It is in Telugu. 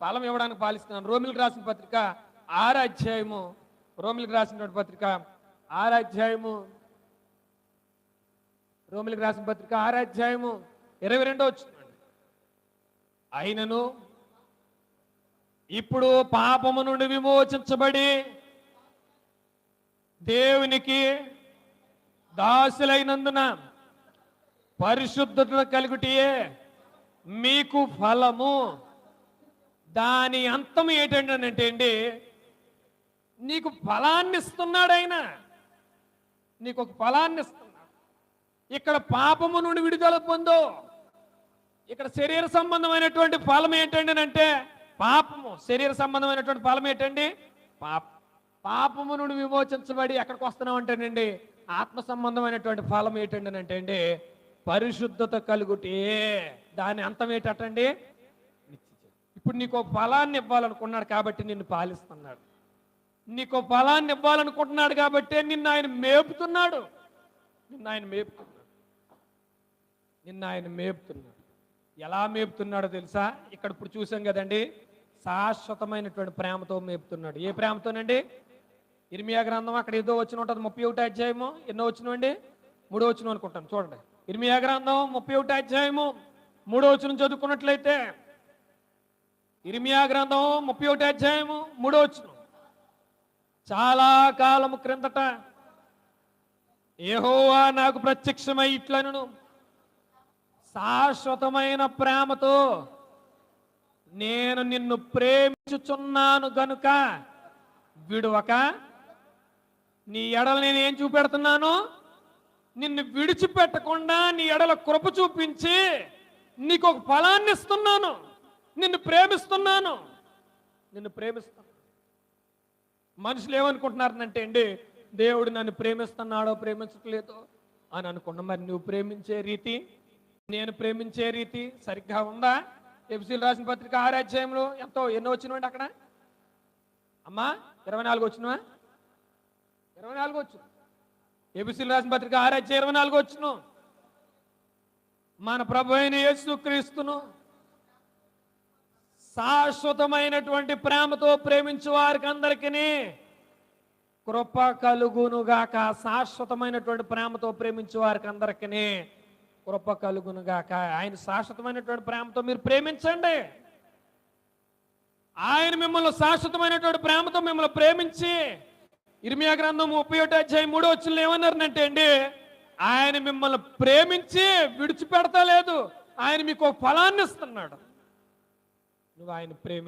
ఫలం ఇవ్వడానికి పాలిస్తున్నాను. రోమిలకు రాసిన పత్రిక 6వ అధ్యాయము, రోమిలకు రాసినటువంటి పత్రిక 6వ అధ్యాయము, రోమిలకు రాసిన పత్రిక 6వ అధ్యాయము 22వ వచనం. అయినను ఇప్పుడు పాపము నుండి విమోచించబడి దేవునికి దాసులైనందున పరిశుద్ధత కలుగుటియే మీకు ఫలము. దాని అంతం ఏంటంటే అండి, నీకు ఫలాన్ని ఇస్తున్నాడు ఆయన. నీకు ఒక ఫలాన్ని ఇస్తున్నాడు. ఇక్కడ పాపము నుండి విడుదల పొందో. ఇక్కడ శరీర సంబంధమైనటువంటి ఫలం ఏంటండి అంటే పాపము. శరీర సంబంధమైనటువంటి ఫలం ఏంటండి? పాపము నుండి విమోచించబడి ఎక్కడికి వస్తున్నాం అంటేనండి, ఆత్మ సంబంధమైనటువంటి ఫలం ఏంటండి అంటే అండి పరిశుద్ధత కలుగుటే. దాని అంతం ఏంటండి? ఇప్పుడు నీకు ఫలాన్ని ఇవ్వాలనుకున్నాడు కాబట్టి నిన్ను పాలిస్తున్నాడు. నీకు ఫలాన్ని ఇవ్వాలనుకుంటున్నాడు కాబట్టి నిన్ను ఆయన మేపుతున్నాడు. నిన్ను ఆయన మేపుతున్నాడు. ఎలా మేపుతున్నాడో తెలుసా? ఇక్కడ ఇప్పుడు చూసాం కదండి, శాశ్వతమైనటువంటి ప్రేమతో మేపుతున్నాడు. ఏ ప్రేమతోనండి? ఇర్మియా గ్రంథం అక్కడ ఏదో వచ్చిన ఉంటుంది, 31వ అధ్యాయము. ఎన్నో వచ్చిన అండి? 3వ వచనం అనుకుంటాను. చూడండి, ఇర్మియా గ్రంథం 31వ అధ్యాయము 3వ వచనం చదువుకున్నట్లయితే, ఇర్మియా గ్రంథం 31వ అధ్యాయము 3వ వచనం. చాలా కాలము క్రిందట యెహోవా నాకు ప్రత్యక్షమై ఇట్లనును, శాశ్వతమైన ప్రేమతో నేను నిన్ను ప్రేమించుచున్నాను గనుక విడువక. నీ ఎడల నేను ఏం చూపెడుతున్నాను? నిన్ను విడిచిపెట్టకుండా నీ ఎడల కృప చూపించి నీకు ఒక ఫలాన్ని ఇస్తున్నాను. నిన్ను ప్రేమిస్తున్నాను. మనుషులు ఏమనుకుంటున్నారంటే అండి, దేవుడు నన్ను ప్రేమిస్తున్నాడో ప్రేమించట్లేదో అని అనుకున్నా. మరి నువ్వు ప్రేమించే రీతి, నేను ప్రేమించే రీతి సరిగ్గా ఉందా? ఎఫెసీయులు రాసిన పత్రిక 6వ అధ్యాయంలో ఎన్నో వచ్చినవండి అక్కడ అమ్మా? 24 వచ్చినవా? 24 వచ్చు. ఎఫెసీయులు రాసిన పత్రిక 6వ అధ్యాయం 24 వచ్చును. మన ప్రభు అయిన యేసుక్రీస్తును శాశ్వతమైనటువంటి ప్రేమతో ప్రేమించు వారికి అందరికీ కృప కలుగునుగాక. శాశ్వతమైనటువంటి ప్రేమతో ప్రేమించు వారికి అందరికీ కృప కలుగునుగాక. ఆయన శాశ్వతమైనటువంటి ప్రేమతో మీరు ప్రేమించండి. ఆయన మిమ్మల్ని శాశ్వతమైనటువంటి ప్రేమతో మిమ్మల్ని ప్రేమించి, ఇర్మియా గ్రంథం 31వ అధ్యాయం 3వ వచనంలో ఏమన్నారనంటే అండి, ఆయన మిమ్మల్ని ప్రేమించి విడిచిపెడతా లేదు. ఆయన మీకు ఒక ఫలాన్ని ఇస్తున్నాడు. నువ్వు ఆయన ప్రేమి